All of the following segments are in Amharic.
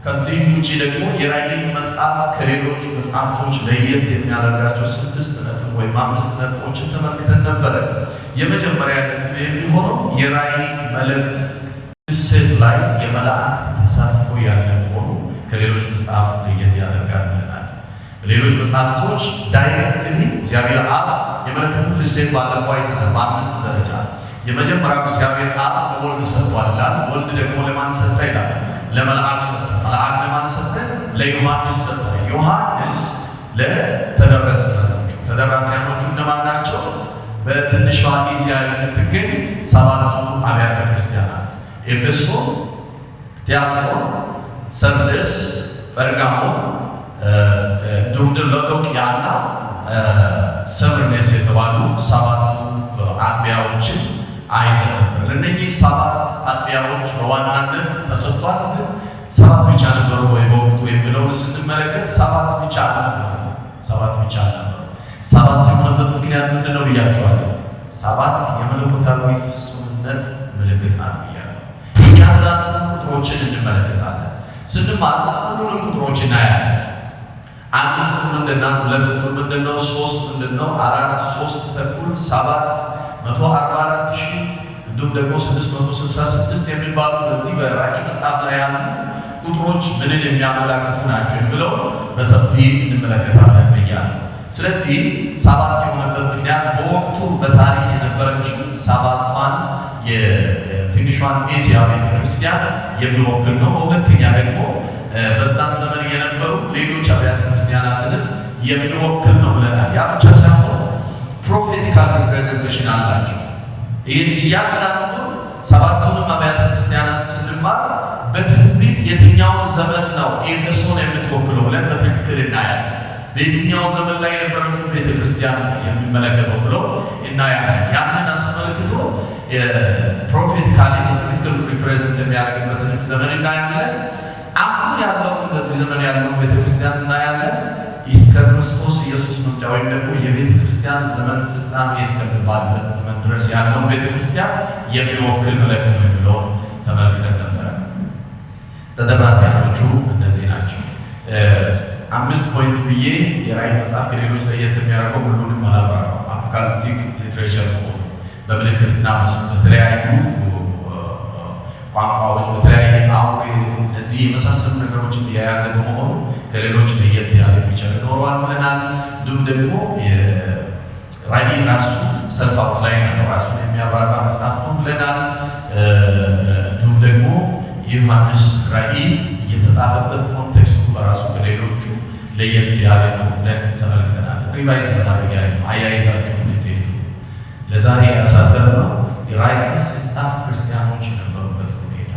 ከዚህ ውጪ ደግሞ የራእይ መጽሐፍ ከሌሎች መጽሐፍቶች ለየት የሚያደርጋቸው 6 ነጥብ ወይም 5 ነጥቦችን ተመልክተን ነበረ። የመጀመሪያ ነጥብ የሚሆነው የራእይ መልእክት እሴት ላይ የመላእክት ተሳትፎ ያለ መሆኑ ከሌሎች መጽሐፍ ለየት ያደርጋል ብለናል። ሌሎች መጽሐፍቶች ዳይሬክትሊ እግዚአብሔር አብ የመልእክቱን ፍሰት ባለፈው አይተናል። በ5 ደረጃ የመጀመሪያው እግዚአብሔር አብ ለወልድ ሰጥቷል ይላል። ወልድ ደግሞ ለማን ሰጠ ይላል? ለመልአክ ሰጠ። መልአክ ለማን ሰጠ? ለዮሐንስ ሰጠ። ዮሐንስ ለተደራሲያኖቹ። ተደራሲያኖቹ እነማን ናቸው? በትንሿ እስያ የምትገኝ 7ቱ አብያተ ክርስቲያናት ኤፌሶን፣ ቲያጥሮን፣ ሰርዴስ፣ ጴርጋሞን፣ ሎዶቅያና ሰምርኔስ የተባሉ 7ቱ አጥቢያዎችን አይተን ነበር። ለእነዚህ 7 አጥቢያዎች በዋናነት ተሰጥቷል። ግን 7 ብቻ ነበሩ ወይ በወቅቱ የሚለውን ስንመለከት 7 ብቻ አልነበሩ። 7 ብቻ አልነበሩ። 7 የሆነበት ምክንያት ምንድን ነው ብያቸዋለሁ። 7 የመለኮታዊ ፍጹምነት ምልክት ናት ብያለሁ። እያንዳንዱ ቁጥሮችን እንመለከታለን። ስንማር ሁሉንም ቁጥሮች እናያለን። 1 ቁጥር ምንድን ናት? 2 ቁጥር ምንድን ነው? 3 ምንድን ነው? 4 3 ተኩል 7 144,000 እንዲሁም ደግሞ 666 የሚባሉ በዚህ በራእይ መጽሐፍ ላይ ያሉ ቁጥሮች ምንን የሚያመላክቱ ናቸው የሚለው በሰፊ እንመለከታለን ብያለሁ። ስለዚህ 7 የሆነበት ምክንያት በወቅቱ በታሪክ የነበረችው 7ቷን የትንሿን እስያ ቤተክርስቲያን የሚወክል ነው። በሁለተኛ ደግሞ በዛን ዘመን የነበሩ ሌሎች አብያተ ክርስቲያናትን የሚወክል ነው ብለናል። ያ ብቻ ሳይሆን ፕሮፌቲካል ሪፕሬዘንቴሽን አላቸው። ይህን እያንዳንዱ 7ቱንም አብያተ ክርስቲያናት ስንማር በትንቢት የትኛውን ዘመን ነው ኤፌሶን የምትወክለው ብለን በትክክል እናያለን። በየትኛው ዘመን ላይ የነበረችው ቤተክርስቲያን የሚመለከተው ብሎ እናያለን። ያንን አስመልክቶ ፕሮፌቲካሊ በትክክል ሪፕሬዘንት የሚያደርግበትን ዘመን እናያለን። አሁን ያለው በዚህ ዘመን ያለው ቤተክርስቲያን እናያለን። እስከ ክርስቶስ ኢየሱስ መምጫ ወይም ደግሞ የቤተክርስቲያን ዘመን ፍጻሜ እስከሚባልበት ዘመን ድረስ ያለው ቤተክርስቲያን የሚወክል መልእክት ነው የሚለውን ተመልክተን ነበረ። ተደራሲያኖቹ እነዚህ ናቸው። 5 ፖይንት ብዬ የራእይ መጽሐፍ ከሌሎች ለየት የሚያደርገው ሁሉንም አላብራራም። አፖካሊፕቲክ ሊትሬቸር መሆኑ በምልክትና በተለያዩ ቋንቋዎች በተለያየ አውሬ እነዚህ የመሳሰሉ ነገሮችን የያዘ በመሆኑ ከሌሎች ለየት ያለ ፊቸር ይኖረዋል ብለናል። እንዲሁም ደግሞ ራእይ ራሱ ሰልፍ አውትላይን ነው፣ ራሱን የሚያብራራ መጽሐፍ ነው ብለናል። እንዲሁም ደግሞ የዮሐንስ ራእይ የተጻፈበት ኮንቴክስቱ በራሱ ከሌሎቹ ለየት ያለ ነው ብለን ተመልክተናል። ሪቫይዝ በማድረጊያ አያይዛችሁ እንድትሄዱ ለዛሬ ያሳደርነው የራእይ ሲጻፍ ክርስቲያኖች የነበሩበት ሁኔታ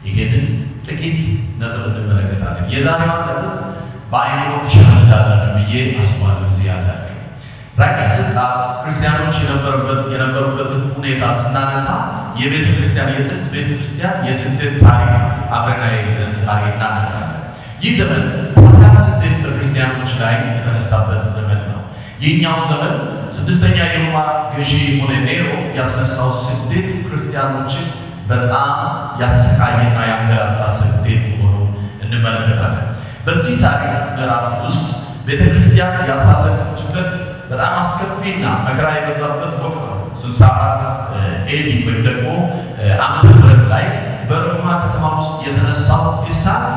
ይሄንን ጥቂት ነጥብ እንመለከታለን። የዛሬዋን ነጥብ በአይምሮ ትሻላላችሁ ብዬ አስባለሁ። እዚህ ያላችሁ ራእይ ሲጻፍ ክርስቲያኖች የነበሩበትን ሁኔታ ስናነሳ የቤተ ክርስቲያን የጥንት ቤተ ክርስቲያን የስደት ታሪክ አብረን ይዘን ዛሬ እናነሳለን። ይህ ዘመን ታላቅ ስደት በክርስቲያኖች ላይ የተነሳበት ዘመን ነው። ይህኛው ዘመን 6ኛ የሮማ ገዢ የሆነ ኔሮ ያስነሳው ስደት ክርስቲያኖችን በጣም ያሰቃየና ያንገላታ ስደት ሆኖ እንመለከታለን። በዚህ ታሪክ ምዕራፍ ውስጥ ቤተ ክርስቲያን ያሳለፈችበት በጣም አስከፊና መከራ የበዛበት ወቅት ነው። 64 ኤዲ ወይም ደግሞ ዓመተ ምህረት ላይ በሮማ ከተማ ውስጥ የተነሳው እሳት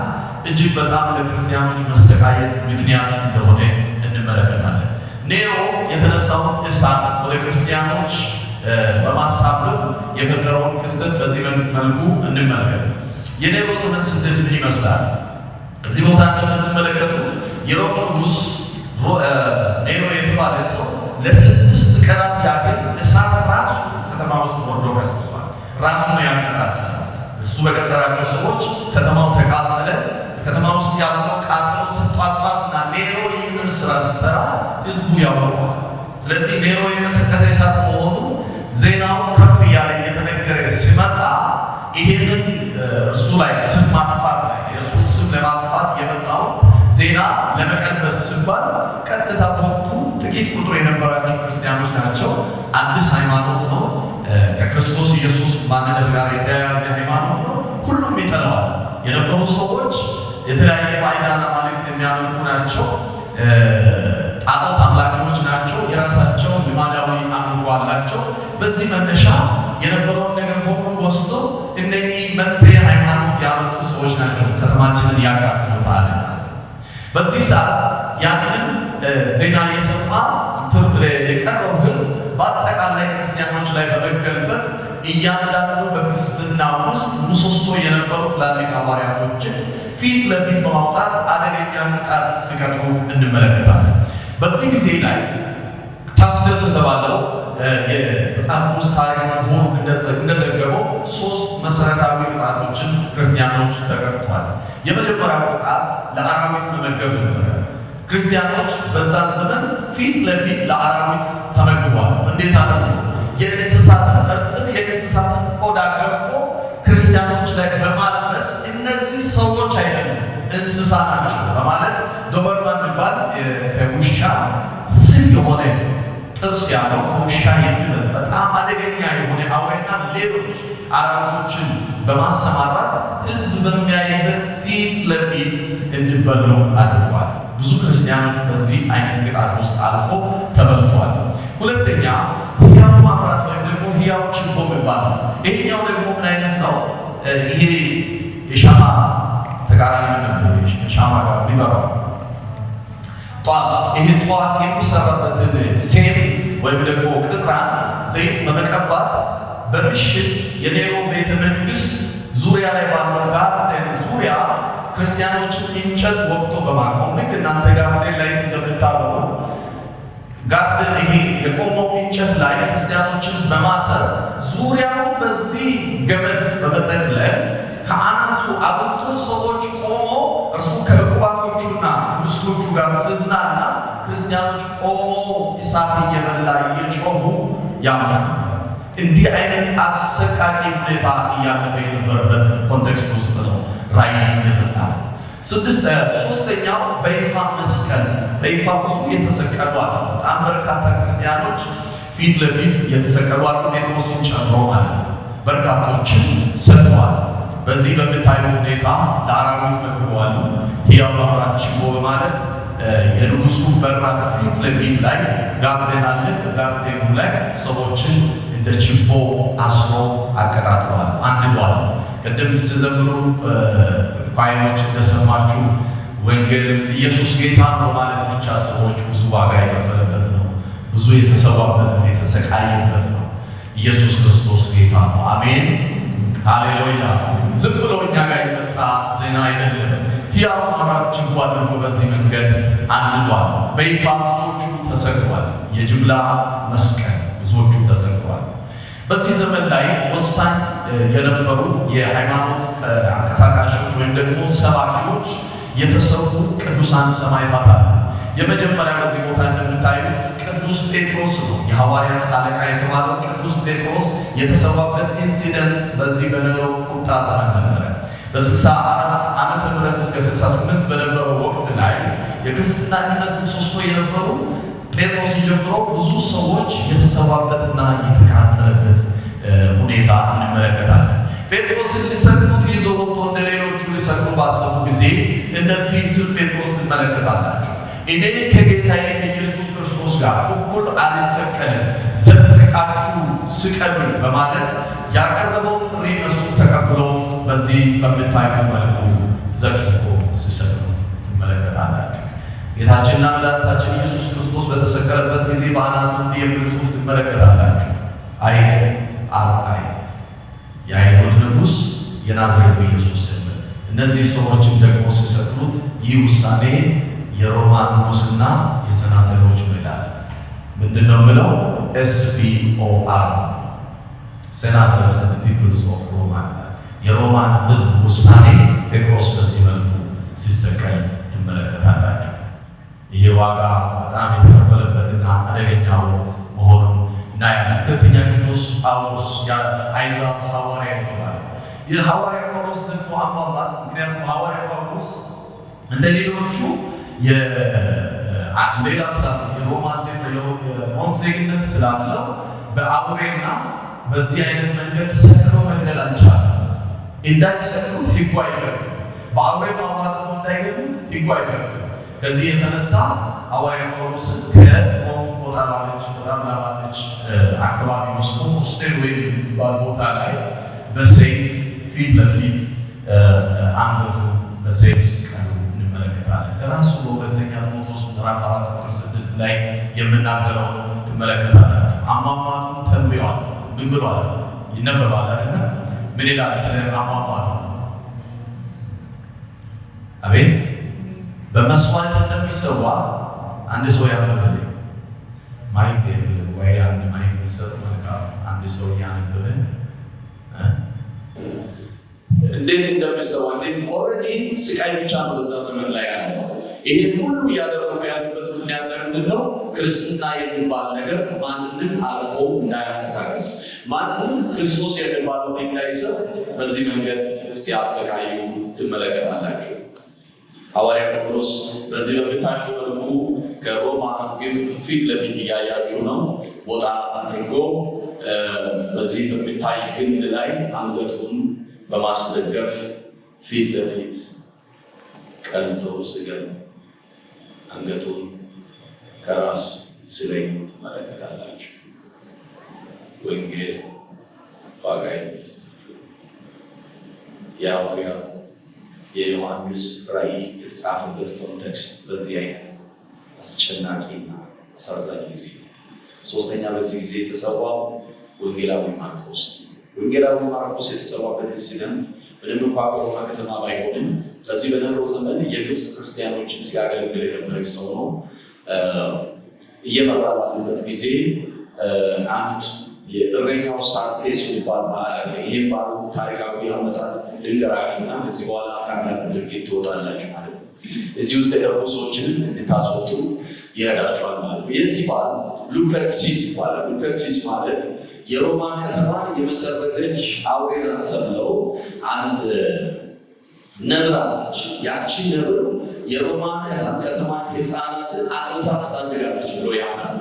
እጅግ በጣም ለክርስቲያኖች መሰቃየት ምክንያት እንደሆነ እንመለከታለን። ኔሮ የተነሳው እሳት ወደ ክርስቲያኖች በማሳበብ የፈጠረውን ክስተት በዚህ መልኩ እንመልከት። የኔሮ ዘመን ስደት ምን ይመስላል? እዚህ ቦታ እንደምትመለከቱት የሮም ንጉሥ ኔሮ የተባለ ሰው ለ6 ቀናት ያህል እሳት ራሱ ከተማ ውስጥ ወርዶ ቀስቅሷል። ራሱ ነው ያቀጣጠለው። እሱ በቀጠራቸው ሰዎች ከተማው ተቃጠለ። ከተማ ውስጥ ያለው ቃጠሎ ስጧጧፍና ኔሮ ይህንን ስራ ሲሰራ ህዝቡ ያውቀዋል። ስለዚህ ኔሮ የቀሰቀሰ እሳት መሆኑ ዜናው ከፍ እያለ እየተነገረ ሲመጣ ይሄንን እሱ ላይ ስም ማጥፋት ላይ የእሱን ስም ለማጥፋት የመጣው ዜና ለመቀልበስ ሲባል ቀጥታ በወቅቱ ጥቂት ቁጥር የነበራቸው ክርስቲያኖች ናቸው። አዲስ ሃይማኖት ነው። ከክርስቶስ ኢየሱስ ማንነት ጋር የተያያዘ ሃይማኖት ነው። ሁሉም ይጠላዋል። የነበሩ ሰዎች የተለያየ ባዕዳን አማልክት የሚያመልኩ ናቸው። ጣዖት አምላኪዎች ናቸው። የራሳቸው ልማዳዊ አምልኮ አላቸው። በዚህ መነሻ የነበረውን ነገር በሙሉ ወስዶ እነኚህ መንቴ ሃይማኖት ያመጡ ሰዎች ናቸው ከተማችንን ያቃጥሉታል ማለት ነው። በዚህ ሰዓት ያንን ዜና የሰማ የቀረው ሕዝብ በአጠቃላይ ክርስቲያኖች ላይ በመገልበጥ እያንዳንዱ በክርስትና ውስጥ ምሰሶ የነበሩ ትላልቅ ሐዋርያቶችን ፊት ለፊት በማውጣት አደገኛ ቅጣት ሲቀጡ እንመለከታለን። በዚህ ጊዜ ላይ ታስደስ የተባለው የመጽሐፍ ቅዱስ ታሪክ ምሁር እንደዘገበው 3 መሰረታዊ ቅጣቶችን ክርስቲያኖች ተቀጥተዋል። የመጀመሪያው ቅጣት ለአራዊት መመገብ ነበረ። ክርስቲያኖች በዛ ዘመን ፊት ለፊት ለአራዊት ተመግቧል። እንዴት አደረጉ? የእንስሳትን እርጥብ የእንስሳትን ቆዳ ገፎ ክርስቲያኖች ላይ በማልበስ እነዚህ ሰዎች አይደሉም እንስሳ ናቸው በማለት ዶበርማን የሚባል ከውሻ ስም የሆነ ጥርስ ያለው ከውሻ የሚበልጥ በጣም አደገኛ የሆነ አውሬና ሌሎች አራዊቶችን በማሰማራት ሕዝብ በሚያይበት ፊት ለፊት እንዲበሉ አድርጓል። ብዙ ክርስቲያኖች በዚህ አይነት ቅጣት ውስጥ አልፎ ተበልተዋል። ሁለተኛ ሕያው ማብራት ወይም ደግሞ ሕያው ችቦ ይባላል። ይሄኛው ደግሞ ምን አይነት ነው? ይሄ የሻማ ተቃራኒ ነበር። ሻማ ጋር የሚበራው ጧፍ፣ ይሄ ጧፍ የሚሰራበትን ሴት ወይም ደግሞ ቅጥራን ዘይት በመቀባት በምሽት የኔሮ ቤተ መንግስት ዙሪያ ላይ ባለው ጋርደን ዙሪያ ክርስቲያኖችን እንጨት ወቅቶ በማቆም ልክ እናንተ ጋርደን ላይ እንደምታበሩ ጋርደን ይሄ የቆመው እንጨት ላይ ክርስቲያኖችን በማሰር ዙሪያው በዚህ ገመድ በመጠቅለል ከአናቱ አብርቶ ሰዎች ቆሞ እርሱ ከዕቁባቶቹና ሚስቶቹ ጋር ሲዝናና ክርስቲያኖች ቆሞ እሳት እየበላ እየጮሁ ያምናል። እንዲህ አይነት አሰቃቂ ሁኔታ እያለፈ የነበረበት ኮንቴክስት ውስጥ ነው ራእይ የተጻፈው። ሶስተኛው በይፋ መስቀል። በይፋ ብዙ የተሰቀሉ አሉ። በጣም በርካታ ክርስቲያኖች ፊት ለፊት የተሰቀሉ አሉ። ጴጥሮስን ጨምሮ ማለት ነው። በርካቶችን ሰጥተዋል። በዚህ በምታዩት ሁኔታ ለአራዊት መግበዋሉ። ሕያው ማብራት ችቦ በማለት የንጉሱ በራፍ ፊት ለፊት ላይ ጋርደን አለ። ጋርደኑ ላይ ሰዎችን እንደ ችቦ አስሮ አቀጣጥለዋል፣ አንድደዋል። ቅድም ሲዘምሩ ፋይሎች እንደሰማችሁ ወንጌል ኢየሱስ ጌታ ነው ማለት ብቻ ሰዎች ብዙ ዋጋ የከፈለበት ነው፣ ብዙ የተሰዋበት ነው፣ የተሰቃየበት ነው። ኢየሱስ ክርስቶስ ጌታ ነው። አሜን ሃሌሉያ። ዝም ብሎ እኛ ጋር የመጣ ዜና አይደለም። ሕያው ማብራት ችቦ አድርጎ በዚህ መንገድ አንድዷል። በይፋ ብዙዎቹ ተሰቅሏል። የጅምላ መስቀል ብዙዎቹ ተሰቅሏል። በዚህ ዘመን ላይ ወሳኝ የነበሩ የሃይማኖት አንቀሳቃሾች ወይም ደግሞ ሰባኪዎች የተሰዉ ቅዱሳን ሰማዕታት አሉ። የመጀመሪያ በዚህ ቦታ እንደምታዩት ቅዱስ ጴጥሮስ ነው። የሐዋርያት አለቃ የተባለው ቅዱስ ጴጥሮስ የተሰዋበት ኢንሲደንት በዚህ በኔሮ ቁጣ ዘመን ነበረ። በ64 ዓመተ ምህረት እስከ 68 በነበረው ወቅት ላይ የክርስትና እምነት ምሰሶ የነበሩ ጴጥሮስን ጀምሮ ብዙ ሰዎች የተሰዋበትና የተቃጠለበት ሁኔታ እንመለከታለን። ጴጥሮስን ሊሰቅሉት ይዞ ወጥቶ እንደ ሌሎቹ ሊሰቅሉ ባሰቡ ጊዜ እንደዚህ ሲል ጴጥሮስ ትመለከታላችሁ። እኔ ከጌታዬ ከኢየሱስ ክርስቶስ ጋር እኩል አልሰቀልም፣ ዘቅዝቃችሁ ስቀሉኝ በማለት ያቀረበው ጥሪ እርሱ ተቀብለው በዚህ በምታዩት መልኩ ዘቅዝቆ ሲሰቅሉት ትመለከታላችሁ። ጌታችንና መድኃኒታችን ኢየሱስ ክርስቶስ በተሰቀለበት ጊዜ በአናቱ እንዲህ የሚል ጽሑፍ ትመለከታላችሁ። አይነ አርአይ የአይሁድ ንጉሥ የናዝሬቱ ኢየሱስ የሚል። እነዚህ ሰዎችን ደግሞ ሲሰቅሉት ይህ ውሳኔ የሮማ ንጉሥና የሰናተሎች ነው ይላል። ምንድን ነው የምለው? SPOR ሴናተርስ ኤንድ ፒፕልስ ኦፍ ሮማ። የሮማን ሕዝብ ውሳኔ ጴጥሮስ በዚህ መልኩ ሲሰቀል ትመለከታላችሁ። ይሄ ዋጋ በጣም የተከፈለበትና አደገኛ ወቅት መሆኑን እናያለን። ሁለተኛ ቅዱስ ጳውሎስ የአሕዛብ ሐዋርያ ይባላል። የሐዋርያ ጳውሎስ ደግሞ አሟሟት፣ ምክንያቱም ሐዋርያ ጳውሎስ እንደ ሌሎቹ ሌላ የሮም ዜግነት ስላለው በአውሬና በዚህ አይነት መንገድ ሰቅሎ መግደል አልቻለም። እንዳይሰቅሉት ሕጉ አይፈቅድም። በአውሬ ማዋጥ እንዳይገሉት ሕጉ አይፈቅድም። ከዚህ የተነሳ ሐዋርያው ጳውሎስ ከቦታባለች አካባቢ ውስጥ ስቴልዌይ ባልቦታ ላይ በሰይፍ ፊት ለፊት አንገቱ በሰይፍ ሲቀሉ እንመለከታለን። ከራሱ በሁለተኛ ጢሞቴዎስ ምዕራፍ 4:6 ላይ የምናገረው ትመለከታላችሁ። አሟሟቱ ተንብዮአል። ምን ብሏል? ይነበባል አይደል? ምን ይላል ስለ አሟሟቱ? አቤት በመስዋዕት እንደሚሰዋ አንድ ሰው ያነበበ ማይክ ወይ አንድ ማይክ ሰው ማለት አንድ ሰው ያነበበ እንዴት እንደሚሰዋ እንዴት ኦልሬዲ ስቃይ ብቻ ነው በዛ ዘመን ላይ ያለው። ይሄ ሁሉ ያደረገው ያለበት ምክንያት ምንድነው? ክርስትና የሚባል ነገር ማንንም አልፎ እንዳያንቀሳቀስ ማንንም ክርስቶስ የሚባለው እንዳይሰብ በዚህ መንገድ ሲያሰቃዩ ትመለከታላችሁ። ሐዋርያው ጳውሎስ በዚህ በምታዩት መልኩ ከሮማ ግንብ ፊት ለፊት እያያችሁ ነው። ቦታ አድርጎ በዚህ በሚታይ ግንድ ላይ አንገቱን በማስደገፍ ፊት ለፊት ቀልተው ስገል አንገቱን ከራስ ስለኝ ትመለከታላችሁ። ወንጌል ዋጋ የሚያስከፍል የሐዋርያት የዮሐንስ ራእይ የተጻፈበት ኮንቴክስት በዚህ አይነት አስጨናቂና አሳዛኝ ጊዜ ነው። ሶስተኛ በዚህ ጊዜ የተሰዋው ወንጌላዊ ማርቆስ። ወንጌላዊ ማርቆስ የተሰዋበት ኢንሲደንት ምንም እንኳን በሮማ ከተማ ባይሆንም በዚህ በነሮ ዘመን የግብፅ ክርስቲያኖችን ሲያገለግል የነበረ ሰው ነው። እየመራ ባለበት ጊዜ አንድ የእረኛው ሳርዴስ የሚባል ባህል አለ። ይህም ባህሉ ታሪካዊ አመጣጥ ልንገራችሁና ከዚህ በኋላ ከአንዳንድ ድርጊት ትወጣላችሁ ማለት ነው። እዚህ ውስጥ የገቡ ሰዎችን እንድታስወጡ ይረዳችኋል ማለት ነው። የዚህ ባህል ሉፐርሲስ ይባላል። ሉፐርሲስ ማለት የሮማ ከተማ የመሰረተች አውሬ ናት ተብለው አንድ ነብር አለች። ያቺ ነብር የሮማ ከተማ ሕፃናትን አጥብታ ታሳድጋለች ብሎ ያምናል።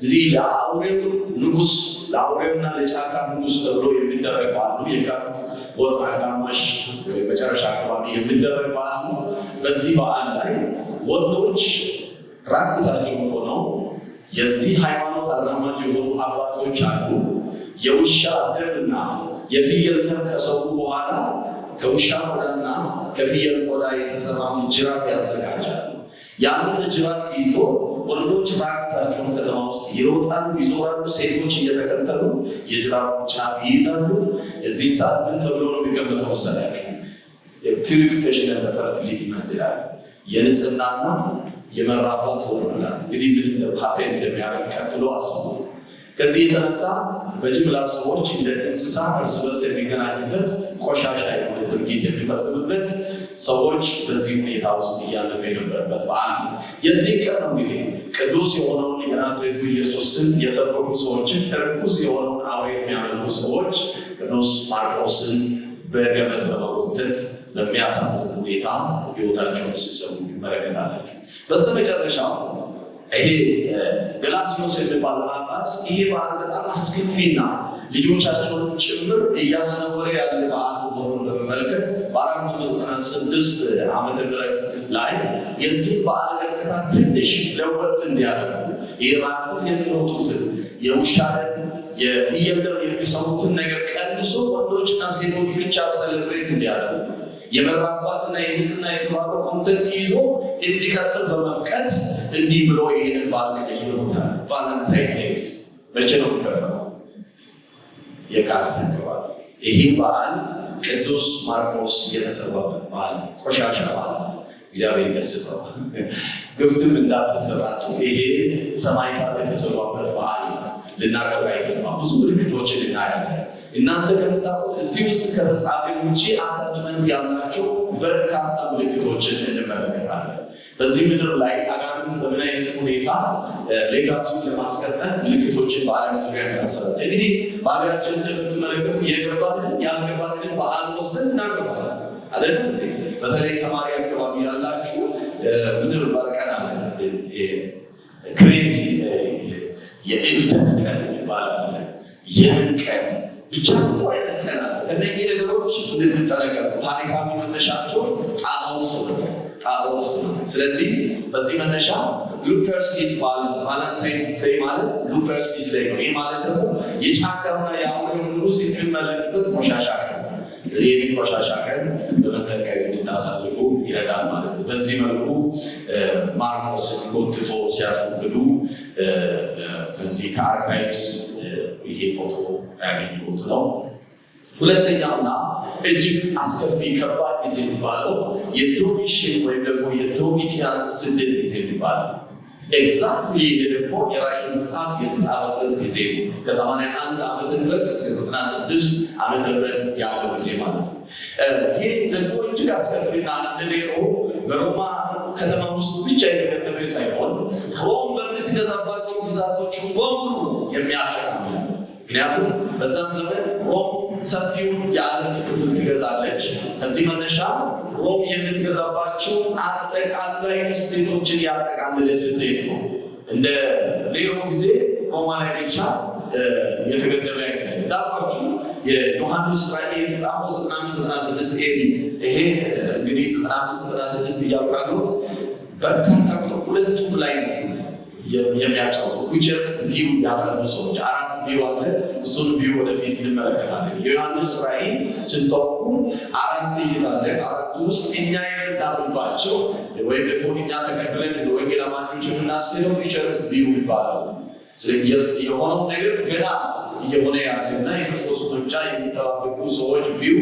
እዚህ ለአውሬው ንጉስ ለአውሬውና ለጫካ ንጉስ ተብሎ የሚደረግ ባሉ የካቲት ወር አጋማሽ ወይ መጨረሻ አካባቢ የሚደረግ ባሉ በዚህ በዓል ላይ ወንዶች ራቁታቸው ሆነው የዚህ ሃይማኖት አራማጅ የሆኑ አባቶች አሉ። የውሻ ደምና የፍየል ደም ከሰው በኋላ ከውሻ ቆዳና ከፍየል ቆዳ የተሰራውን ጅራፍ ያዘጋጃሉ። ያንን ጅራፍ ይዞ ወንዶች ራቁታቸውን ከተማ ውስጥ ይሮጣሉ፣ ይዞራሉ። ሴቶች እየተከተሉ የጅራፉን ጫፍ ይይዛሉ። እዚህ ሰዓት ምን ተብሎ ነው የሚገመተው መሰላችሁ? የፒዩሪፊኬሽን እና ፈርቲሊቲ ይመስላል። የንጽህናና የመራባት ሆኖላል። እንግዲህ ምን ሀፔን እንደሚያደርግ ቀጥሎ አስቡ። ከዚህ የተነሳ በጅምላ ሰዎች እንደ እንስሳ እርስ በርስ የሚገናኙበት ቆሻሻ የሆነ ድርጊት የሚፈጽምበት ሰዎች በዚህ ሁኔታ ውስጥ እያለፈ የነበረበት በዓል ነው። የዚህ ቀን ነው እንግዲህ ቅዱስ የሆነውን የናዝሬቱ ኢየሱስን የሰበኩ ሰዎችን እርኩስ የሆነውን አውሬ የሚያመልኩ ሰዎች ቅዱስ ማርቆስን በገመድ በመጎተት በሚያሳዝን ሁኔታ ሕይወታቸውን ሲሰዉ ይመለከታላችሁ። በስተመጨረሻ ይሄ ገላስዮስ የሚባል ጳጳስ ይሄ በዓል በጣም አስከፊና ልጆቻቸውን ጭምር እያስነወረ ያለ በዓል መሆኑን በመመልከት በ496 ዓመተ ምህረት ላይ የዚህ በዓል ገጽታ ትንሽ ለውጥ እንዲያደርጉ የራቁት የሚሮጡትን የውሻ ደም የፍየል ደም የሚሰሩትን ነገር ቀንሶ ወንዶችና ሴቶች ብቻ ሰለብሬት እንዲያደርጉ የመራባትና የንጽህና የተባለው ኮንተንት ይዞ እንዲቀጥል በመፍቀድ እንዲህ ብሎ ይሄንን በዓል ቀይሮታል። ቫለንታይን ዴይስ መቼ ነው የሚከበረው? የካቲት አካባቢ። ይሄ በዓል ቅዱስ ማርቆስ የተሰዋበት በዓል፣ ቆሻሻ በዓል። እግዚአብሔር ይገስጸው። ግፍትም እንዳትሰራቱ። ይሄ ሰማዕታት የተሰዋበት በዓል ልናቀርብ አይገባም። ብዙ ምልክቶችን እናያለን። እናንተ ከምታውቁት እዚህ ውስጥ ከተጻፈ ውጪ አታችመንት ያላቸው በርካታ ምልክቶችን እንመለከታለን። በዚህ ምድር ላይ አጋንንት በምን አይነት ሁኔታ ሌጋሲውን ለማስቀጠል ምልክቶችን በዓለም ዙሪያ ያሰራል። እንግዲህ በሀገራችን እንደምትመለከቱ የገባንን ያልገባንን በዓል ወስደን እናገባለን አይደለም እንዴ? በተለይ ተማሪ አካባቢ ያላችሁ ምድር ባልቀና ክሬዚ የእብደት ቀን ይባላል። ይህን ቀን ብቻ ብዙ አይነት ቀን አለ። እነዚህ ነገሮች እንድትጠነቀቁ ታሪካዊ መነሻቸው ጣዖት ማርቆስ ነው። ስለዚህ በዚህ መነሻ ሉፐርሲስ ቫለንታይን ዴይ ማለት ሉፐርሲስ ዴይ ነው። ይህ ማለት ደግሞ የጫካውና የአውሬው ንጉሥ የሚመለክበት ቆሻሻ ቀን ይህ ቆሻሻ ቀን በመጠንቀቅ እንድናሳልፉ ይረዳል ማለት ነው። በዚህ መልኩ ማርቆስ ጎትቶ ሲያስወግዱ ከዚህ ከአርካይቭስ ይሄ ፎቶ ያገኙት ነው። ሁለተኛውና እጅግ አስከፊ ከባድ ጊዜ የሚባለው የዶሚሽን ወይም ደግሞ የዶሚቲያን ስደት ጊዜ የሚባለው ኤግዛክትሊ ደግሞ የራእይ መጽሐፍ የተጻፈበት ጊዜ ከ81 ዓመተ ምህረት እስከ 96 ዓመተ ምህረት ያለው ጊዜ ማለት ነው። ይህ ደግሞ እጅግ አስከፊና ኔሮ በሮማ ከተማ ውስጥ ብቻ የተገደበ ሳይሆን ሮም በምትገዛባቸው ግዛቶች በሙሉ የሚያጠቃልል ነው። ምክንያቱም በዛም ዘመን ሮም ሰፊውን የዓለም ክፍል ትገዛለች። ከዚህ መነሻ ሮም የምትገዛባቸው አጠቃላይ ስቴቶችን ያጠቃልለ ስቴት ነው። እንደ ኔሮ ጊዜ ሮማ ላይ ብቻ የተገደበ አይደለም። እንዳልኳችሁ የዮሐንስ ራእይ የተጻፈው 95-96 ኤዲ ይሄ እንግዲህ 95-96 እያሉት በርካታ ሁለቱም ላይ የሚያጫውቱ ፊውቸሪስት ቪው ያጠኑ ሰዎች አራት ቪው አለ። እሱን ቪው ወደፊት እንመለከታለን። የዮሐንስ ራእይ ስንጠቁ አራት እይታለ። አራቱ ውስጥ እኛ የምናምንባቸው ወይም ደግሞ እኛ ተቀብለን ወንጌል አማኞች የምናስገደው ፊውቸሪስት ቪው ይባላል። ስለዚህ የሆነው ነገር ገና እየሆነ ያለና የክርስቶስ ብቻ የሚጠባበቁ ሰዎች ቪው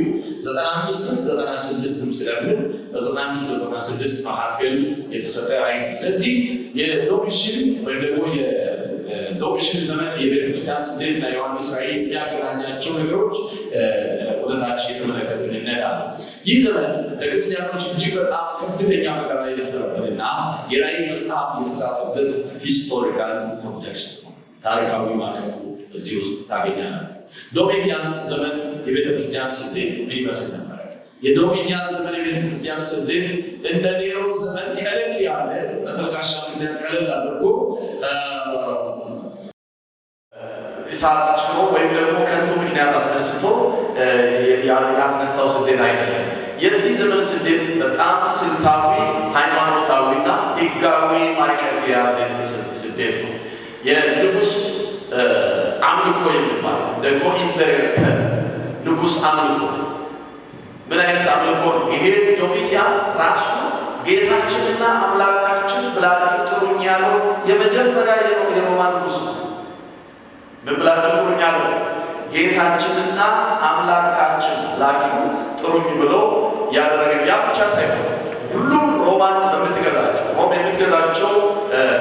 95-96 ስለምን በ95-96 መካከል የተሰጠ ራእይ። ስለዚህ የዶሚሽን ወይም ደግሞ የዶሚሽን ዘመን የቤተክርስቲያን ስደት እና ዮሐንስ ራእይ የሚያገናኛቸው ነገሮች ወደታች የተመለከትን እንሄዳለን። ይህ ዘመን ለክርስቲያኖች እጅግ በጣም ከፍተኛ መከራ የነበረበትና የራእይ መጽሐፍ የተጻፈበት ሂስቶሪካል ኮንቴክስት ነው። ታሪካዊ ማዕቀፉ እዚህ ውስጥ ታገኛላችሁ። ዶሚቲያን ዘመን የቤተክርስቲያን ስደት ምን ይመስል ነበር? የዶሚቲያን ዘመን የቤተክርስቲያን ስደት እንደ ኔሮ ዘመን ቀለል ያለ በተልካሻ ምክንያት ቀለል አድርጎ እሳት ጭሮ ወይም ደግሞ ከንቱ ምክንያት አስነስቶ ያስነሳው ስደት አይደለም። የዚህ ዘመን ስደት በጣም ስልታዊ፣ ሃይማኖታዊና ሕጋዊ ማዕቀፍ የያዘ ስደት ነው። የንጉሥ አምልኮ የሚባል ደግሞ ኢምፔሪያል ከልት ንጉሥ አምልኮ ምን አይነት አምልኮ ነው? ይሄ ዶሚቲያን ራሱ ጌታችንና አምላካችን ብላችሁ ጥሩኝ ያለው የመጀመሪያ የሮማ ንጉሥ ነው። ምን ብላችሁ ጥሩኝ ያለው? ጌታችንና አምላካችን ብላችሁ ጥሩኝ ብሎ ያደረገ። ያ ብቻ ሳይሆን ሁሉም ሮማን በምትገዛቸው ሮም የምትገዛቸው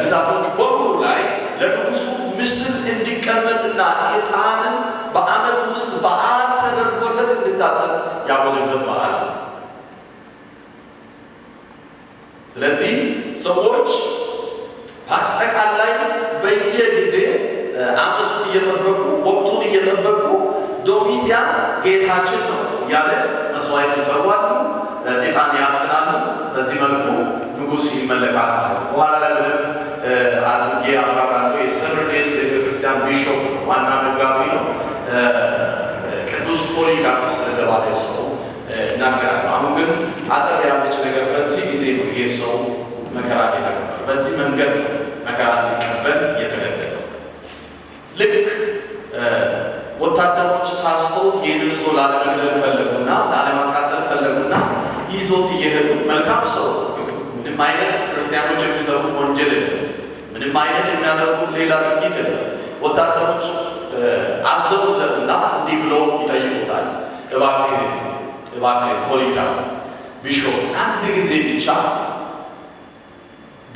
ግዛቶች በሙሉ ላይ ለንጉሱ ምስል እንዲቀመጥና ዕጣንን በዓመት ውስጥ በዓል ተደርጎለት እንዲታጠን ያወጀበት በዓል። ስለዚህ ሰዎች በአጠቃላይ በየጊዜ ዓመቱን እየጠበቁ ወቅቱን እየጠበቁ ዶሚቲያን ጌታችን ነው እያለ መስዋዕት ይሰዋሉ፣ ዕጣን ያጥናሉ። በዚህ መልኩ ንጉሥ ይመለካል ማለት ነው። በኋላ ላይ አድርጌ አብራራለሁ። የሰርዴስ ቤተክርስቲያን ቢሾፕ ዋና መጋቢ ነው። ቅዱስ ፖሊካርፖስ ስለተባለ ሰው እናገራለሁ። አሁን ግን አጠር ያለች ነገር በዚህ ጊዜ ነው ይህ ሰው መከራ የተቀበለ፣ በዚህ መንገድ መከራ ሊቀበል የተገደደው። ልክ ወታደሮች ሳስተውት ይህንን ሰው ላለመግደል ፈለጉና ላለማቃጠል ፈለጉና ይዞት እየሄዱ መልካም ሰው ምንም አይነት ክርስቲያኖች የሚሰሩት ወንጀል የለም፣ ምንም አይነት የሚያደርጉት ሌላ ድርጊት የለም። ወታደሮች አዘኑለትና እንዲህ ብሎ ይጠይቁታል። እባክህ ፖሊካርፖስ ቢሾፕ አንድ ጊዜ ብቻ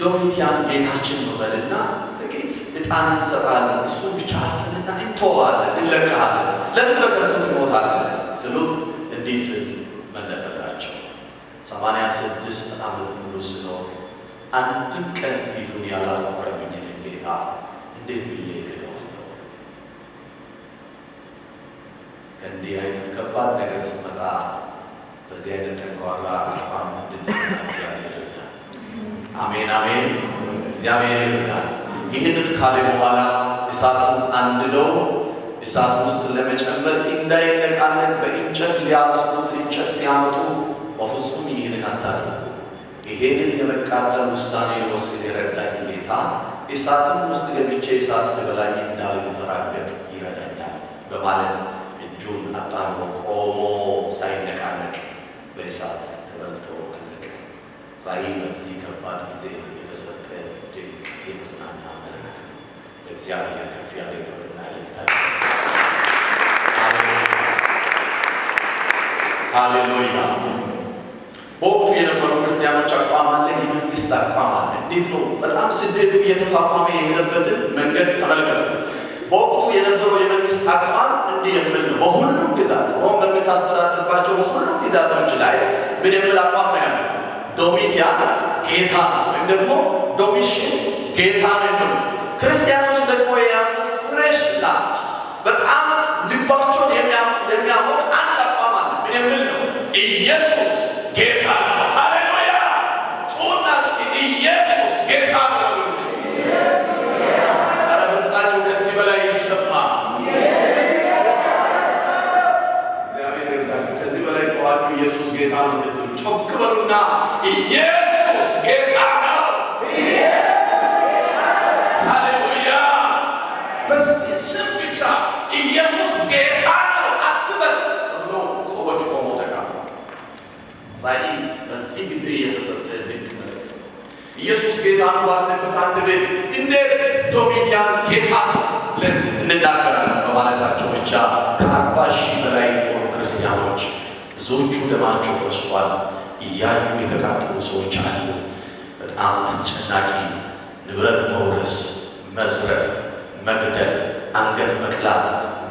ዶሚቲያን ጌታችን ነው በልና ጥቂት ዕጣን እንሰጣለን፣ እሱን ብቻ አጥንና እንተዋለን፣ እንለቅሃለን፣ ለምን በከንቱ ትሞታለህ ስሉት እንዲህ ስል መለሰላቸው። 86 ዓመት ሙሉ ስኖር አንድም ቀን ፊቱን ያላጠቆረብኝን ጌታ እንዴት ብዬ እክደዋለሁ? ከእንዲህ አይነት ከባድ ነገር ስመጣ በዚህ አይነት ጠንካራ አቋም እንድንጸና እግዚአብሔር ይርዳል። አሜን አሜን። እግዚአብሔር ይርዳል። ይህንን ካለ በኋላ እሳቱን አንድደው እሳት ውስጥ ለመጨመር እንዳይነቃነቅ በእንጨት ሊያስሩት እንጨት ሲያመጡ በፍጹም ይህንን አታድርጉ፣ ይሄ ይሄንን የመቃጠል ውሳኔ ወስን የረዳኝ ጌታ እሳትም ውስጥ ገብቼ እሳት ሲበላኝ እንዳልንፈራገጥ ይረዳኛል በማለት እጁን አጣምሮ ቆሞ ሳይነቃነቅ በእሳት ተበልቶ አለቀ። ራእይ በዚህ ከባድ ጊዜ የተሰጠ ድንቅ የመጽናኛ መልእክት ነው። ለእግዚአብሔር ከፍ ያለ ክብርና እልልታ። ሃሌሉያ። በወቅቱ የነበሩ ክርስቲያኖች አቋም አለ፣ የመንግስት አቋም አለ። እንዴት ነው? በጣም ስደቱ እየተፋፋመ የሄደበትን መንገድ ተመልከቱ። በወቅቱ የነበረው የመንግስት አቋም እንዲህ የሚል ነው። በሁሉም ግዛት ሮም በምታስተዳድርባቸው በሁሉም ግዛቶች ላይ ምን የሚል አቋም ነው ያለው? ዶሚቲያን ጌታ ነው፣ ወይም ደግሞ ዶሚሽን ጌታ ነው የሚሉ ክርስቲያኖች ደግሞ የያዙት ፍሬሽ ላ በጣም ልባቸውን የሚያሞቅ አንድ አቋም አለ። ምን የሚል ነው? ኢየሱስ ጌታ ነው። ሃሌሉያ። ጩና እስኪ ኢየሱስ ጌታ ነው። ኧረ ድምፃችሁ ከዚህ በላይ ይሰማ። እግዚአብሔር ይርዳችሁ። ከዚህ በላይ ጮኻችሁ ኢየሱስ ጌታ ነው ስትሉ ጮክ በሉና ኢየሱስ ጌታ ነው። ሃሌሉያ። በዚህ ስም ብቻ ኢየሱስ ጌታ ነው አትበል ብሎ ሰዎች ቆሞ ተቃውመዋል። ራእይ በዚህ ጊዜ የተሰጠ ድንቅ መልእክት ነው። ኢየሱስ ጌታ ነው ባለበት አንድ ቤት እንዴት ዶሚቲያን ጌታ ብለን እንናገራለን በማለታቸው ብቻ ከ40,000 በላይ የሆኑ ክርስቲያኖች ብዙዎቹ ደማቸው ፈሷል። እያዩ የተቃጠሉ ሰዎች አሉ። በጣም አስጨናቂ ንብረት መውረስ፣ መዝረፍ፣ መግደል፣ አንገት መቅላት፣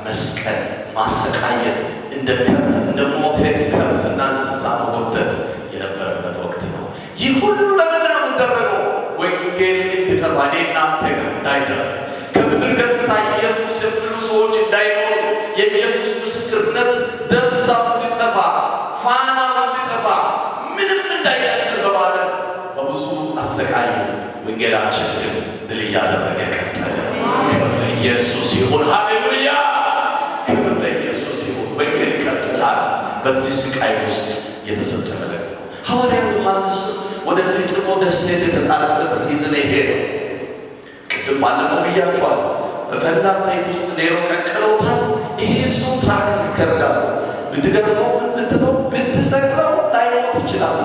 መስቀል፣ ማሰቃየት፣ እንደ ከብት እንደ ሞተ ከብትና እንስሳ መጎተት የነበረበት ወቅት ነው። ይህ ሁሉ ለምንድን ነው የሚደረገው? ወንጌል እንዲጠፋ እናንተ ጋር እንዳይደርስ ከምድር ገጽታ ኢየሱስ የሚሉ ሰዎች እንዳይኖሩ የኢየሱስ ምስክርነት ደብዛው እንዲጠፋ ፋናው እንዲጠፋ ምንም እንዳይቀጥል በማለት በብዙ አሰቃዩ። ወንጌላችን ግን ድል እያደረገ ቀጠለ። ክብር ለኢየሱስ ይሁን። ሃሌሉያ። ክብር ለኢየሱስ ይሁን። ወንጌል ይቀጥላል። በዚህ ስቃይ ውስጥ የተሰጠ መልእክት ነው። ሐዋርያው ዮሐንስ ወደ ፊጥሞ ደሴት የተጣለበት ጊዜ ሄደው ቅድም ባለፈው ብያቸዋል። በፈላ ዘይት ውስጥ ኔሮ ቀቅለውታል። ይሄ ሰው ትራክ ይከርዳል። ብትገርፈው ብትለው ብትሰቅለው ላይሞት ይችላል።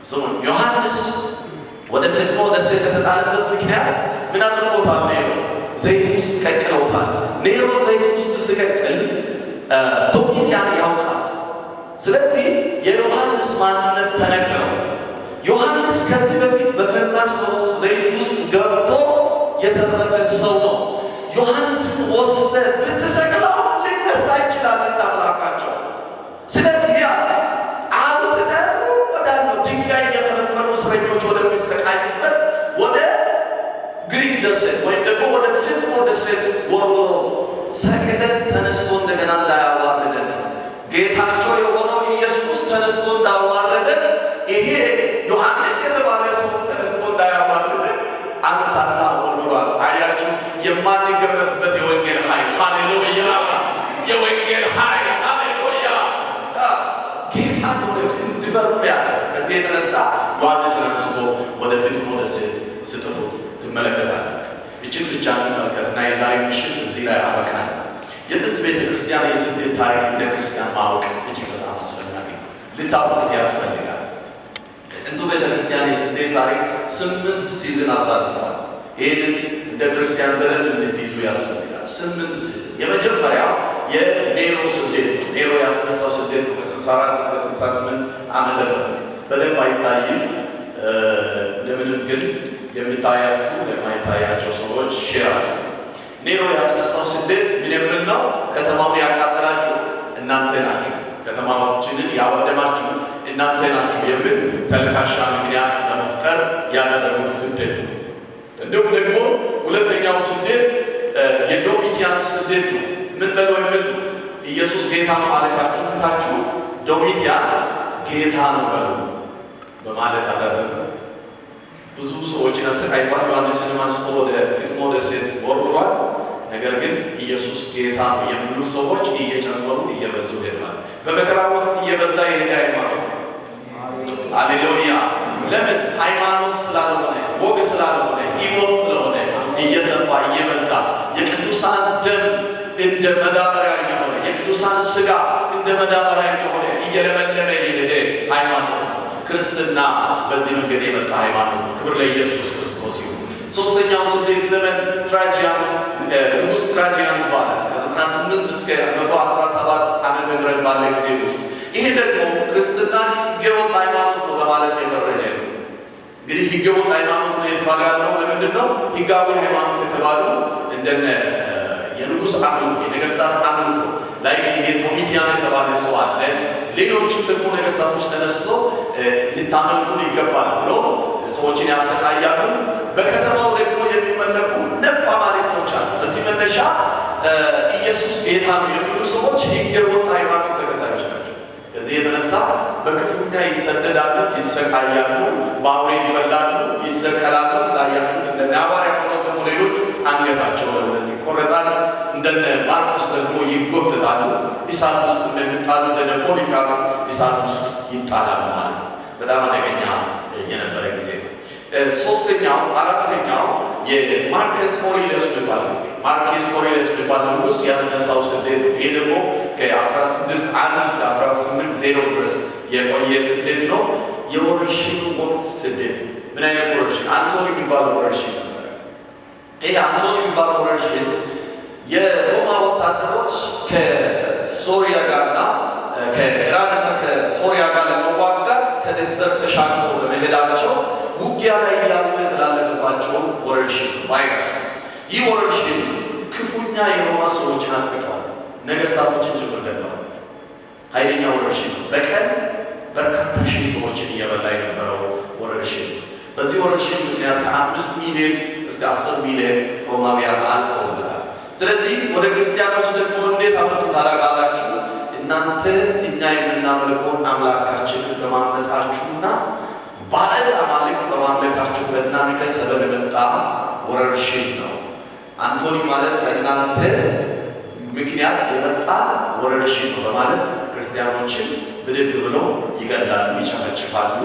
ስሙን ዮሐንስ ወደ ፊጥሞ ደሴት የተጣለበት ምክንያት ምን አድርጎታል? ኔሮ ዘይት ውስጥ ቀቅለውታል። ኔሮ ዘይት ውስጥ ሲቀቅል ዶሚቲያን ያውቃል። ስለዚህ የዮሐንስ ማንነት ተነገረው። ዮሐንስ ከዚህ በፊት በፈላ ሰው ዘይት ውስጥ ገብቶ የተረፈ ሰው ነው። ዮሐንስን ወስደህ ብትሰቅለው ሊነሳ ይችላል እንዳምላካቸው። ስለዚህ አውጥተን ወዳለው ድንጋይ የፈለፈሉ እስረኞች ወደሚሰቃዩበት ወደ ግሪክ ደሴት ወይም ደግሞ ወደ ፊጥሞ ደሴት ወርውሮ ሰቅለን ተነስቶ እንደገና እንዳያዋርደን ጌታቸው የሆነው ኢየሱስ ተነስቶ እንዳዋረደን ይሄ ዮሐንስ የተባለ ሰው ተነስቶ እንዳያዋርደን አንሳና ወርውሯል። አያችሁ፣ የማንገመትበት የወንጌል ኃይል። ሃሌሉያ። የወንጌል ኃይል። ሃሌሉያ። ጌታ ወደፊት እንዲፈርዱ ያለ ከዚህ የተነሳ ዮሐንስ ተነስቶ ወደ ፊጥሞ ደሴት ስትሉት ትመለከታላችሁ። ይችን ብቻ እንመልከትና የዛሬ ምሽት እዚህ ላይ አበቃል። የጥንት ቤተ ክርስቲያን የስደት ታሪክ እንደ ክርስቲያን ማወቅ እጅግ በጣም አስፈላጊ ነው። ልታውቁት ያስፈልጋል። የጥንቱ ቤተ ክርስቲያን የስደት ታሪክ 8 ሲዝን አሳልፏል። ይህንን እንደ ክርስቲያን በደንብ እንድትይዙ ያስፈልጋል። 8 ሲዝን። የመጀመሪያው የኔሮ ስደት ነው። ኔሮ ያስነሳው ስደት ነው። ከ64 እስከ 68 ዓመተ ምህረት በደንብ አይታይም። ለምንም ግን የሚታያችሁ ለማይታያቸው ሰዎች ሼር አለ። ኔሮ ያስነሳው ስደት ምን የሚል ነው? ከተማውን ያቃጠላችሁ እናንተ ናችሁ፣ ከተማዎችንን ያወደማችሁ እናንተ ናችሁ የሚል ተልካሻ ምክንያት በመፍጠር ያደረጉት ስደት ነው። እንዲሁም ደግሞ ሁለተኛው ስደት የዶሚቲያን ስደት ነው። ምን በለው የሚል ነው? ኢየሱስ ጌታ ነው ማለታችሁን ትታችሁ ዶሚቲያን ጌታ ነው በሉ በማለት አደረገ። ብዙ ሰዎችን አሰቃይቷል። ዮሐንስን አንስቶ ወደ ፊጥሞ ደሴት ወርውሯል። ነገር ግን ኢየሱስ ጌታ ነው የሚሉ ሰዎች እየጨመሩ እየበዙ ሄደዋል። በመከራ ውስጥ እየበዛ የሄደ ሃይማኖት ለምን ሃይማኖት ስላልሆነ ወግ ስላልሆነ ሕይወት ስለሆነ እየሰፋ እየበዛ የቅዱሳን ደም እንደ መዳበሪያ እየሆነ የቅዱሳን ሥጋ እንደ መዳበሪያ እየሆነ እየለመለመ የሄደ ሃይማኖት ነው። ክርስትና በዚህ መንገድ የመጣ ሃይማኖት ነው። ክብር ለኢየሱስ ክርስቶስ ይሁን። ሶስተኛው ስደት ዘመን ትራጂያን ንጉሥ ትራጂያን ይባላል። ከ98 እስከ 117 ዓመተ ምህረት ባለ ጊዜ ውስጥ ይሄ ደግሞ ክርስትናን ሕገወጥ ሃይማኖት ነው በማለት የፈረጀ ነው። እንግዲህ ሕገወጥ ሃይማኖት ነው የተባለ ያለው ለምንድን ነው? ሕጋዊ ሃይማኖት የተባሉ እንደነ የንጉሥ አምልኮ የነገሥታት አምልኮ ላይ ይሄ ዶሚቲያን የተባለ ሰው አለ። ሌሎችም ደግሞ ነገሥታቶች ተነስቶ ሊታመልኩን ይገባል ብሎ ሰዎችን ያሰቃያሉ። በከተማው ደግሞ የሚመለኩ ነፍ አማልክቶች አሉ። በዚህ መነሻ ኢየሱስ ጌታ ነው የሚሉ ሰዎች ሕገወጥ ሃይማኖት ተከታዮች ናቸው። ከዚህ የተነሳ በክፉኛ ይሰደዳሉ፣ ይሰቃያሉ፣ በአውሬ ይበላሉ፣ ይሰቀላሉ። ላያችሁ እንደነ ሐዋርያ ጳውሎስ ደግሞ ሌሎች አንገታቸው ለሁለት ይቆረጣል። እንደነ ማርቆስ ደግሞ ይጎተታሉ፣ እሳት ውስጥ እንደሚጣሉ እንደነ ፖሊካርፕ እሳት ውስጥ ይጣላሉ ማለት ነው። በጣም አደገኛ የነበረ ጊዜ ነው። ሶስተኛው አራተኛው የማርከስ ኦሬሊየስ የሚባለው ማርከስ ኦሬሊየስ የሚባለው ንጉሥ ያስነሳው ስደት ነው። ይሄ ደግሞ ከ1601 እስከ 1800 ድረስ የቆየ ስደት ነው። የወረርሽኝ ወቅት ስደት ነው። ምን አይነት ወረርሽኝ? አንቶኒ የሚባለው ወረርሽኝ ነበር። ይሄ አንቶኒ የሚባለው ወረርሽኝ የሮማ ወታደሮች ከሶሪያ ጋርና ከኢራንና ከሶሪያ ጋር ለመዋጋት ከድንበር ተሻግረው በመሄዳቸው ውጊያ ላይ ያሉ የተላለፈባቸው ወረርሽኝ ቫይረስ። ይህ ወረርሽኝ ክፉኛ የሮማ ሰዎችን አጥቅቷል፣ ነገሥታቶችን ጭምር ገድሏል። ኃይለኛ ወረርሽኝ በቀን በርካታ ሺህ ሰዎችን እየበላ የነበረው ወረርሽኝ። በዚህ ወረርሽኝ ምክንያት ከ5 ሚሊዮን እስከ 10 ሚሊዮን ሮማውያን አልቀውበታል። ስለዚህ ወደ ክርስቲያኖች ደግሞ እንዴት አመጡት ታላቃላችሁ? እናንተ እኛ የምናመልከውን አምላካችንን በማመጻችሁና ባዕድ አማልክት በማምለካችሁ በእናንተ ሰበብ የመጣ ወረርሽኝ ነው። አንቶኒ ማለት በእናንተ ምክንያት የመጣ ወረርሽኝ ነው በማለት ክርስቲያኖችን ብድግ ብለው ይገላሉ፣ ይጨፈጭፋሉ፣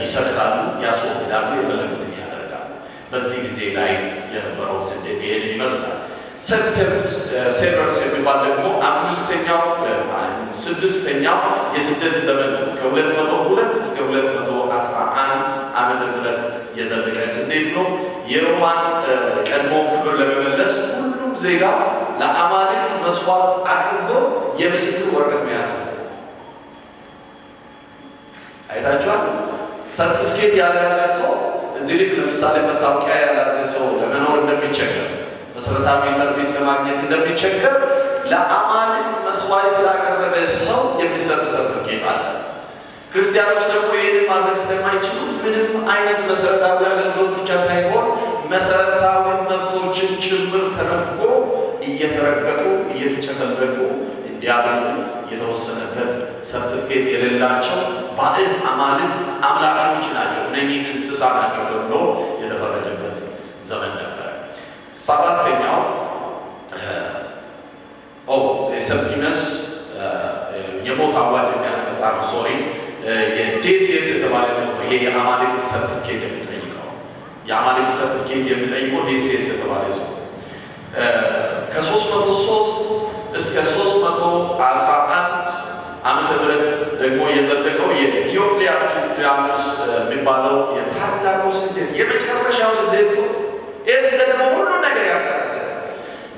ይሰቅላሉ፣ ያስወግዳሉ፣ የፈለጉትን ያደርጋሉ። በዚህ ጊዜ ላይ የነበረው ስደት ይሄንን ይመስላል። ሰፕተምስ ሴቨርስ የሚባል ደግሞ 6ኛው የስደት ዘመን ነው። ከ202 እስከ 211 ዓመተ ምህረት የዘለቀ ስደት ነው። የሮማን ቀድሞ ክብር ለመመለስ ሁሉም ዜጋ ለአማልክት መስዋዕት አቅርቦ የምስክር ወረቀት መያዝ ነው። አይታችኋል። ሰርቲፊኬት ያልያዘ ሰው እዚህ ልክ ለምሳሌ መታወቂያ ያልያዘ ሰው ለመኖር እንደሚቸገር፣ መሰረታዊ ሰርቪስ ለማግኘት እንደሚቸገር ለአማልክት መስዋዕት ላቀረበ ሰው የሚሰጥ ሰርቲፊኬት አለ። ክርስቲያኖች ደግሞ ይህንን ማድረግ ስለማይችሉ ምንም አይነት መሰረታዊ አገልግሎት ብቻ ሳይሆን መሰረታዊ መብቶችን ጭምር ተነፍጎ እየተረገጡ እየተጨፈለቁ እንዲያልፉ የተወሰነበት ሰርቲፊኬት የሌላቸው ባዕድ አማልክት አምላኪዎች ናቸው፣ እነኚህ እንስሳ ናቸው ተብሎ የተፈረጀበት ዘመን ነበረ። 7ኛው የሰፕቲመስ የሞት አዋጅ የሚያስቀጣ ነው። ሶሪ የዴሲየስ የተባለ ሰው ይሄ የአማልክት ሰርቲፊኬት የሚጠይቀው የአማልክት ሰርቲፊኬት የሚጠይቀው ዴሲየስ የተባለ ሰው ከ303 እስከ 311 ዓመተ ምህረት ደግሞ የዘለቀው የዲዮቅልጥያኖስ የሚባለው የታላቁ ስደት የመጨረሻው ስደት ነው። ይህ ደግሞ ሁሉ ነገር ያካትታል።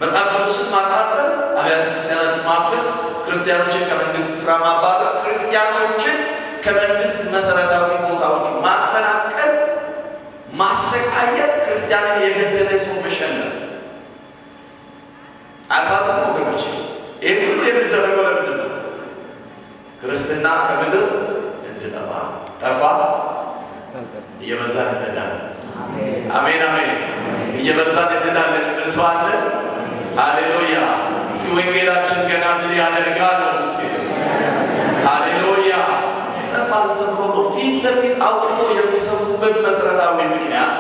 መጽሐፍ ቅዱስን ማቃጠል፣ አብያተ ክርስቲያናትን ማፍረስ፣ ክርስቲያኖችን ከመንግስት ስራ ማባረር፣ ክርስቲያኖችን ከመንግስት መሰረታዊ ቦታዎች ማፈናቀል፣ ማሰቃየት፣ ክርስቲያንን የገደለ ሰው መሸለም አያሳትም ወገኖች። ይህ ሁሉ የሚደረገው ለምንድን ነው? ክርስትና ከምድር እንድጠፋ ጠፋ፣ እየበዛን እንሄዳለን። አሜን አሜን። እየበዛን እንሄዳለን የሚል ሰው አለ? ሃሌሉያ። እስኪ ወንጌላችን ገና ምን ያደርጋል? እስኪ ሃሌሉያ። ይጠፋል ተብሎ ነው ፊት ለፊት አውጥቶ የሚሰሙበት መሰረታዊ ምክንያት፣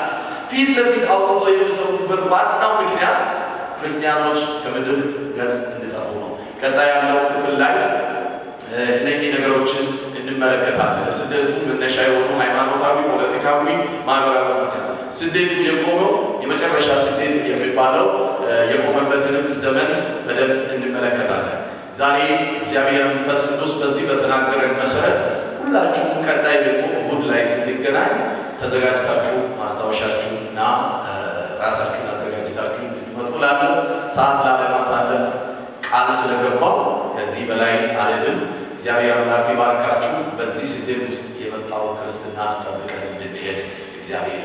ፊት ለፊት አውጥቶ የሚሰሙበት ዋናው ምክንያት ክርስቲያኖች ከምድር ገጽ እንዲጠፉ ነው። ቀጣይ ያለው ክፍል ላይ እነዚህ ነገሮችን እንመለከታለን። ለስደቱ መነሻ የሆኑ ሃይማኖታዊ፣ ፖለቲካዊ፣ ማህበራዊ ስደቱ የቆመው የመጨረሻ ስደት የሚባለው የቆመበትንም ዘመን በደንብ እንመለከታለን። ዛሬ እግዚአብሔር መንፈስ ቅዱስ በዚህ በተናገረን መሰረት ሁላችሁም ቀጣይ ደግሞ እሑድ ላይ ስንገናኝ ተዘጋጅታችሁ ማስታወሻችሁና ራሳችሁን አዘጋጅታችሁ እንድትመጡ ላለው ሰዓት ላለማሳለፍ ቃል ስለገባው ከዚህ በላይ አልልም። እግዚአብሔር አምላክ ይባርካችሁ። በዚህ ስደት ውስጥ የመጣው ክርስትና አስጠብቀን እንድንሄድ እግዚአብሔር